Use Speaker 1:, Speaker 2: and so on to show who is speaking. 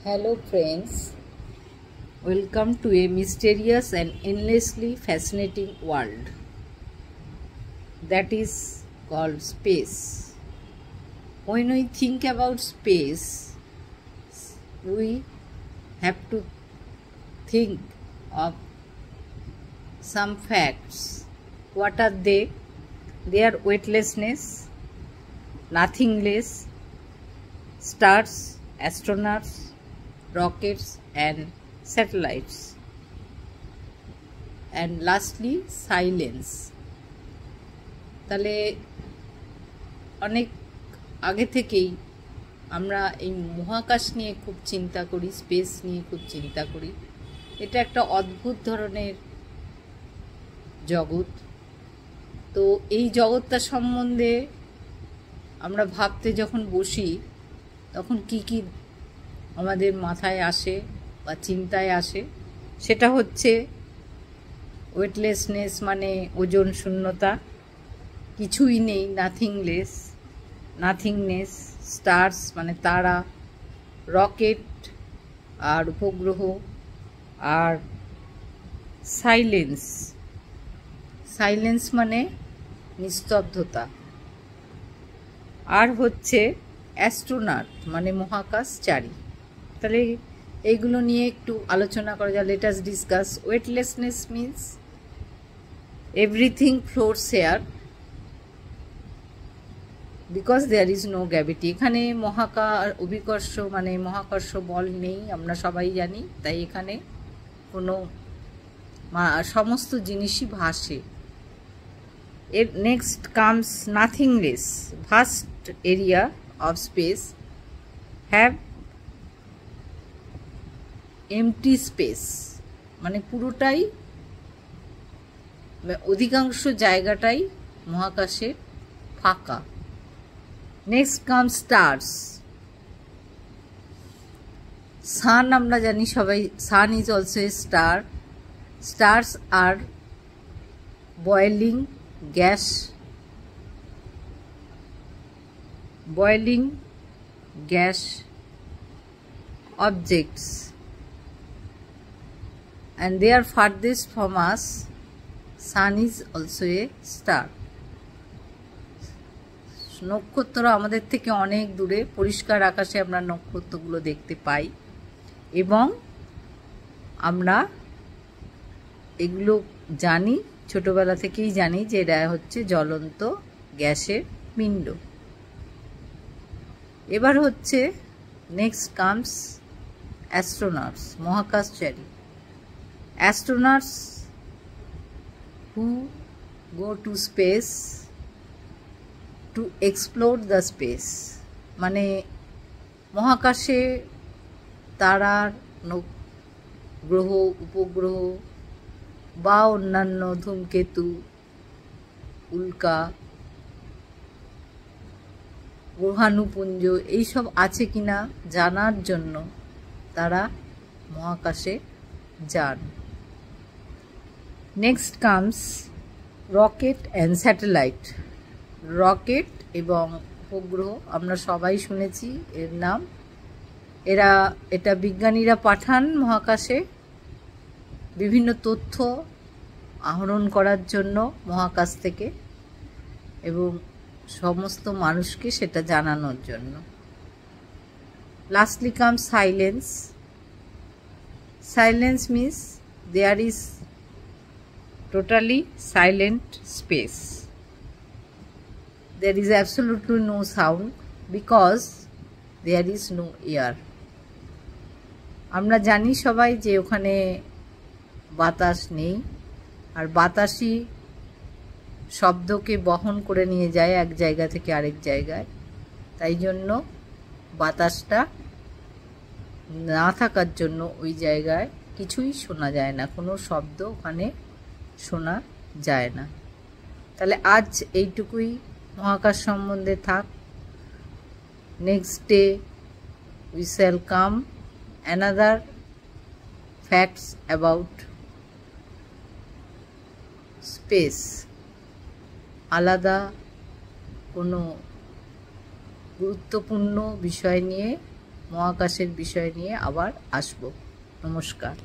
Speaker 1: Hello friends, welcome to a mysterious and endlessly fascinating world that is called space. When we think about space, we have to think of some facts. What are they? They are weightlessness, nothingness, stars, astronauts, rockets and satellites, and lastly silence. তাহলে অনেক আগে থেকেই আমরা এই মহাকাশ নিয়ে খুব চিন্তা করি, স্পেস নিয়ে খুব চিন্তা করি। এটা একটা অদ্ভুত ধরনের জগৎ। তো এই জগৎটা সম্বন্ধে আমরা ভাবতে যখন বসি তখন কি কি আমাদের মাথায় আসে বা চিন্তায় আসে, সেটা হচ্ছে ওয়েটলেসনেস মানে ওজন শূন্যতা, কিছুই নেই, নাথিংনেস, স্টার্স মানে তারা, রকেট আর উপগ্রহ, আর সাইলেন্স মানে নিস্তব্ধতা, আর হচ্ছে অ্যাস্ট্রোনট মানে মহাকাশচারী। তাহলে এইগুলো নিয়ে একটু আলোচনা করা যায়। Let us discuss. Weightlessness means everything floats here because there is no gravity. এখানে অভিকর্ষ মানে মহাকর্ষ বল নেই, আমরা সবাই জানি, তাই এখানে কোনো সমস্ত জিনিসই ভাসে। এর next comes nothingness. Vast area of speech have MT space মানে পুরোটাই, অধিকাংশ জায়গাটাই মহাকাশে ফাঁকা। নেক্সট কাম স্টার্স। সান আমরা জানি সবাই, sun is also a star. Stars are boiling gas objects and they are farthest from us. Sun is also a star. নক্ষত্র আমাদের থেকে অনেক দূরে, পরিষ্কার আকাশে আমরা নক্ষত্রগুলো দেখতে পাই এবং আমরা এগুলো জানি, ছোটবেলা থেকেই জানি যে এরা হচ্ছে জ্বলন্ত গ্যাসের পিণ্ড। এবার হচ্ছে নেক্সট কামস অ্যাস্ট্রোনটস, মহাকাশচারী। Astronauts who go to space to explore the space মানে মহাকাশে তারার, গ্রহ, উপগ্রহ বা অন্যান্য ধূমকেতু, উল্কা, গ্রহাণুপুঞ্জ এইসব আছে কিনা জানার জন্য তারা মহাকাশে যান। Next comes rocket and satellite. Rocket এবং উপগ্রহ আমরা সবাই শুনেছি এর নাম। এটা বিজ্ঞানীরা পাঠান মহাকাশে বিভিন্ন তথ্য আহরণ করার জন্য মহাকাশ থেকে এবং সমস্ত মানুষকে সেটা জানানোর জন্য। Lastly come silence. Silence means there is totally silent space. There is absolutely no sound because there is no air. আমরা জানি সবাই যে ওখানে বাতাস নেই, আর বাতাসই শব্দকে বহন করে নিয়ে যায় এক জায়গা থেকে আরেক জায়গায়। তাই জন্য বাতাসটা না থাকার জন্য ওই জায়গায় কিছুই শোনা যায় না, কোনো শব্দ ওখানে শোনা যায় না। তাহলে আজ এইটুকুই মহাকাশ সম্বন্ধে থাক। Next day we shall come another facts about space. আলাদা কোনো গুরুত্বপূর্ণ বিষয় নিয়ে মহাকাশের বিষয় নিয়ে আবার আসব। নমস্কার।